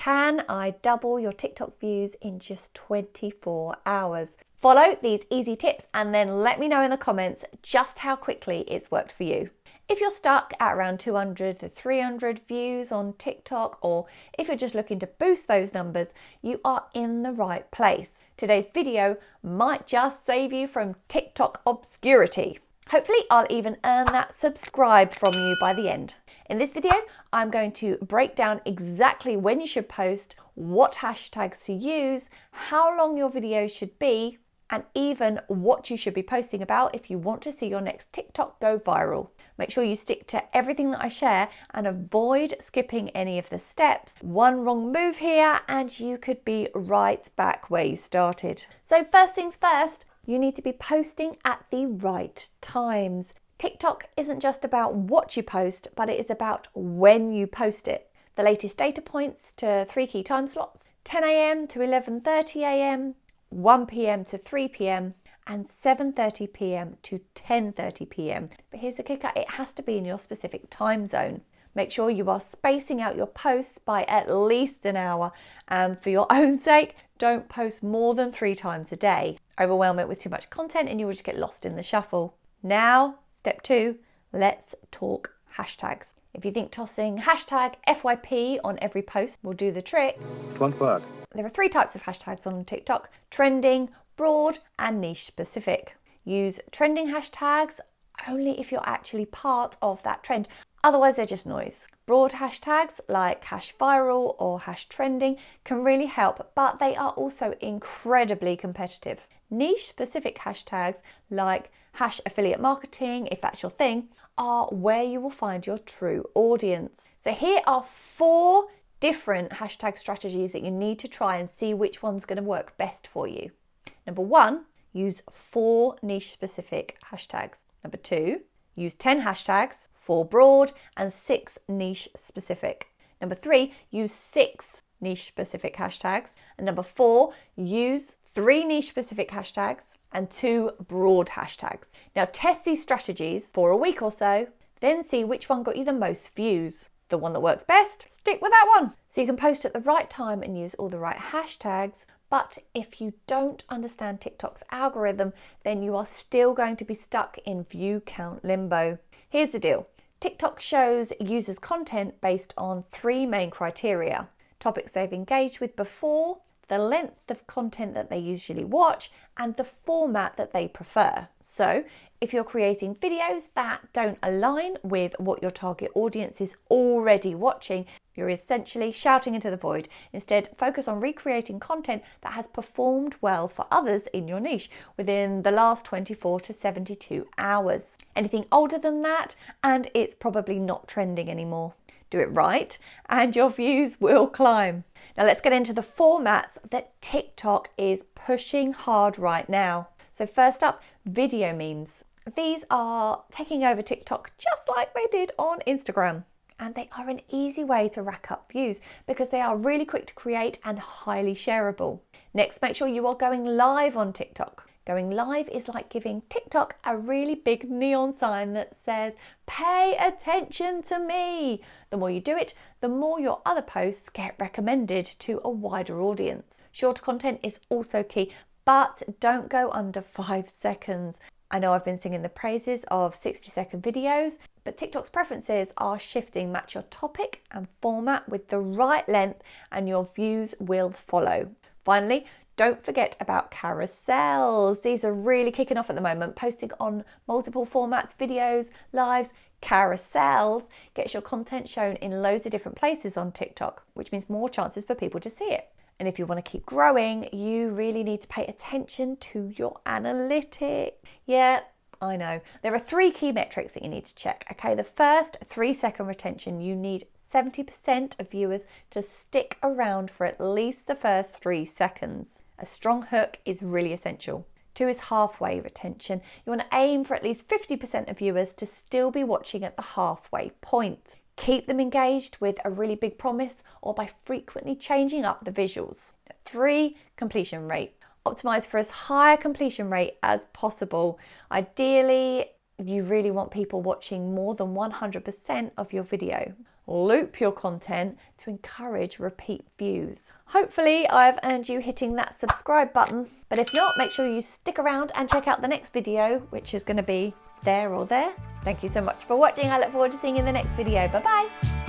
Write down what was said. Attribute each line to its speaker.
Speaker 1: Can I double your TikTok views in just 24 hours? Follow these easy tips and then let me know in the comments just how quickly it's worked for you. If you're stuck at around 200 to 300 views on TikTok, or if you're just looking to boost those numbers, you are in the right place. Today's video might just save you from TikTok obscurity. Hopefully I'll even earn that subscribe from you by the end. In this video, I'm going to break down exactly when you should post, what hashtags to use, how long your videos should be, and even what you should be posting about if you want to see your next TikTok go viral. Make sure you stick to everything that I share and avoid skipping any of the steps. One wrong move here and you could be right back where you started. So first things first, you need to be posting at the right times. TikTok isn't just about what you post, but it is about when you post it. The latest data points to 3 key time slots: 10 a.m. to 11:30 a.m, 1 p.m. to 3 p.m, and 7:30 p.m. to 10:30 p.m. But here's the kicker, it has to be in your specific time zone. Make sure you are spacing out your posts by at least an hour, and for your own sake, don't post more than 3 times a day. Overwhelm it with too much content and you will just get lost in the shuffle. Now, step 2, let's talk hashtags. If you think tossing hashtag FYP on every post will do the trick,
Speaker 2: it won't work.
Speaker 1: There are 3 types of hashtags on TikTok: trending, broad, and niche specific. Use trending hashtags only if you're actually part of that trend, otherwise they're just noise. Broad hashtags like #viral or #trending can really help, but they are also incredibly competitive. Niche specific hashtags like #affiliate marketing, if that's your thing, are where you will find your true audience. So here are 4 different hashtag strategies that you need to try and see which one's going to work best for you. Number 1, use 4 niche specific hashtags. Number 2, use 10 hashtags, 4 broad and 6 niche specific. Number 3, use 6 niche specific hashtags. And number 4, use 3 niche specific hashtags and 2 broad hashtags. Now test these strategies for a week or so, then see which one got you the most views. The one that works best, stick with that one. So you can post at the right time and use all the right hashtags, but if you don't understand TikTok's algorithm, then you are still going to be stuck in view count limbo. Here's the deal. TikTok shows users content based on 3 main criteria: topics they've engaged with before, the length of content that they usually watch, and the format that they prefer. So if you're creating videos that don't align with what your target audience is already watching, you're essentially shouting into the void. Instead, focus on recreating content that has performed well for others in your niche within the last 24 to 72 hours. Anything older than that, and it's probably not trending anymore. Do it right and your views will climb. Now let's get into the formats that TikTok is pushing hard right now. So first up, video memes. These are taking over TikTok just like they did on Instagram. And they are an easy way to rack up views because they are really quick to create and highly shareable. Next, make sure you are going live on TikTok. Going live is like giving TikTok a really big neon sign that says, "Pay attention to me." The more you do it, the more your other posts get recommended to a wider audience. Shorter content is also key, but don't go under 5 seconds. I know I've been singing the praises of 60-second videos, but TikTok's preferences are shifting. Match your topic and format with the right length and your views will follow. Finally, don't forget about carousels. These are really kicking off at the moment. Posting on multiple formats, videos, lives, carousels gets your content shown in loads of different places on TikTok, which means more chances for people to see it. And if you want to keep growing, you really need to pay attention to your analytics. Yeah, I know. There are 3 key metrics that you need to check. Okay, the first, 3-second retention. You need 70% of viewers to stick around for at least the first 3 seconds. A strong hook is really essential. 2 is halfway retention. You want to aim for at least 50% of viewers to still be watching at the halfway point. Keep them engaged with a really big promise or by frequently changing up the visuals. 3, completion rate. Optimize for as high a completion rate as possible. Ideally, you really want people watching more than 100% of your video. loop your content to encourage repeat views. Hopefully I've earned you hitting that subscribe button, but if not, make sure you stick around and check out the next video, which is going to be there or there. Thank you so much for watching. I look forward to seeing you in the next video. Bye bye.